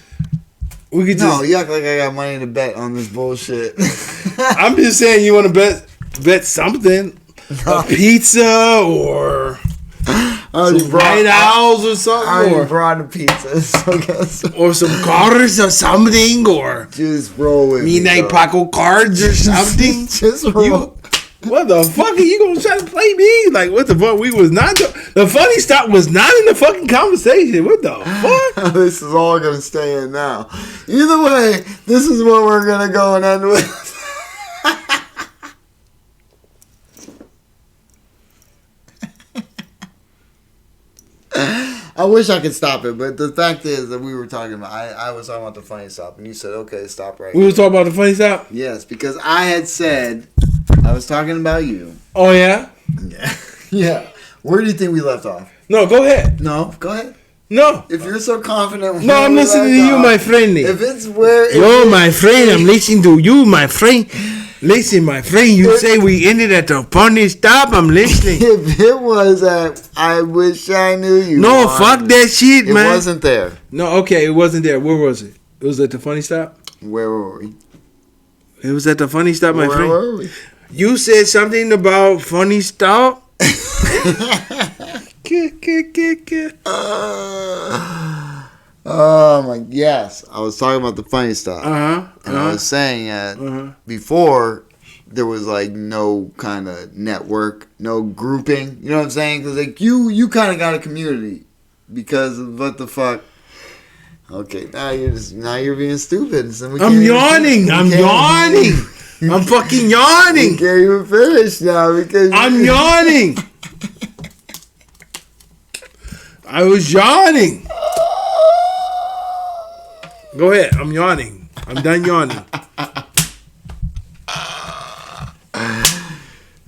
No, you act like I got money to bet on this bullshit. I'm just saying you want to bet something. A pizza or some White Owls or something. I already brought a pizza, so guess. Or some cards or something. Or Just roll with me. Midnight Paco cards or something. Just roll. What the fuck are you gonna try to play me? Like, what the fuck? We was not the Funny Stop was not in the fucking conversation. What the fuck? This is all gonna stay in now. Either way, this is what we're gonna go and end with. I wish I could stop it, but the fact is that we were talking about. I was talking about the Funny Stop, and you said, "Okay, stop right." We was talking about the Funny Stop. Yes, because I had said I was talking about you. Oh yeah. Yeah. Where do you think we left off? No, go ahead. No, go ahead. No. If you're so confident. No, I'm listening to you, my friend. If it's where. Yo, my friend, I'm listening to you, my friend. Listen, my friend, you say we ended at the Funny Stop. I'm listening. If it was at I wish I knew you. No, fuck that shit, man. It wasn't there. No, okay, it wasn't there. Where was it? It was at the Funny Stop? Where were we? It was at the Funny Stop, my friend. Where were we? You said something about Funny Stop? Oh my, yes. I was talking about the Funny Stop. Uh-huh. And I was saying that before there was like no kind of network, no grouping. You know what I'm saying? Because like you kind of got a community because of what the fuck. Okay, now you're being stupid. So I'm yawning. I'm fucking yawning. You can't even finish now because I'm yawning. I was yawning. Go ahead. I'm yawning. I'm done yawning.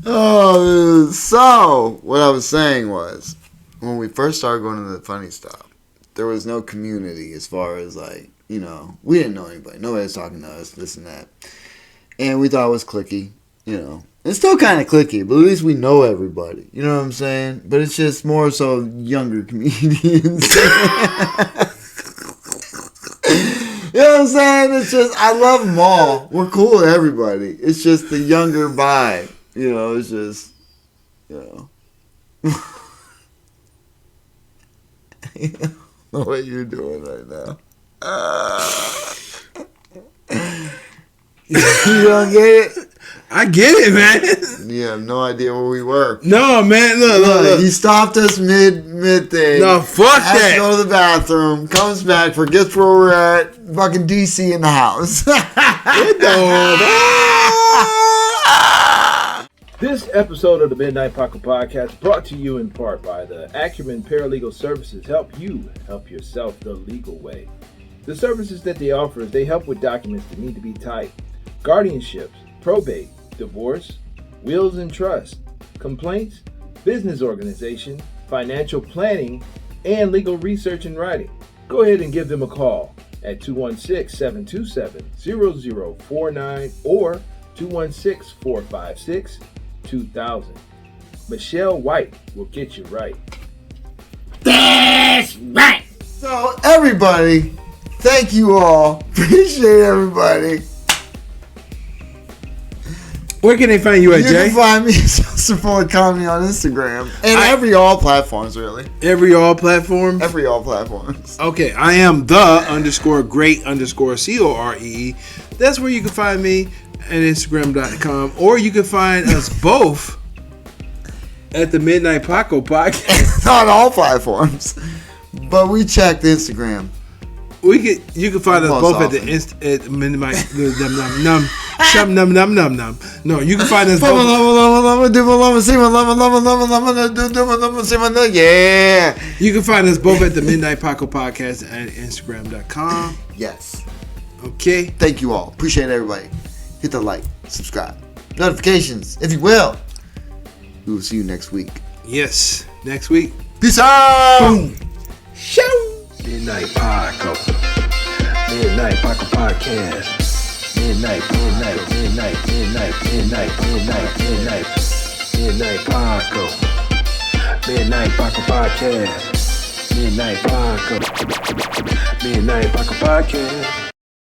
Oh, so what I was saying was, when we first started going to the Funny Stop, there was no community as far as like, you know, we didn't know anybody. Nobody was talking to us, this and that. And we thought it was cliquey, you know. It's still kind of cliquey, but at least we know everybody. You know what I'm saying? But it's just more so younger comedians. You know what I'm saying? It's just, I love them all. We're cool with everybody. It's just the younger vibe. You know, it's just, you know. What you're doing right now. You don't get it? I get it, man. You have no idea where we were. No, man. Look. He stopped us mid thing. No, fuck has that. to go to the bathroom. Comes back, forgets where we're at. Fucking DC in the house. Get the This episode of the Midnight Paco Podcast brought to you in part by the Acumen Paralegal Services help you help yourself the legal way. The services that they offer is they help with documents that need to be typed, guardianships, probate, divorce, wills and trust, complaints, business organization, financial planning, and legal research and writing. Go ahead and give them a call at 216-727-0049 or 216-456-2000. Michelle White will get you right. That's right. So everybody, thank you all. Appreciate everybody. Where can they find you at, You Jay? can find me at Joseph Fuller Comedy on Instagram and all platforms, really. All platforms. All platforms. Okay, I am the_great_COREE. That's where you can find me at Instagram.com, or you can find us both at the Midnight Paco Podcast. On all platforms, but we checked Instagram. You can find us Most both often. at the Midnight. No, you can find us both. Yeah. You can find us both at the Midnight Paco Podcast at Instagram.com. Yes. Okay. Thank you all. Appreciate everybody. Hit the like, subscribe, notifications, if you will. We will see you next week. Yes. Next week. Peace out. Boom. Show. Midnight Paco. Midnight Paco Podcast. Midnight Paco. Midnight Paco Podcast. Midnight Paco. Midnight Paco Podcast.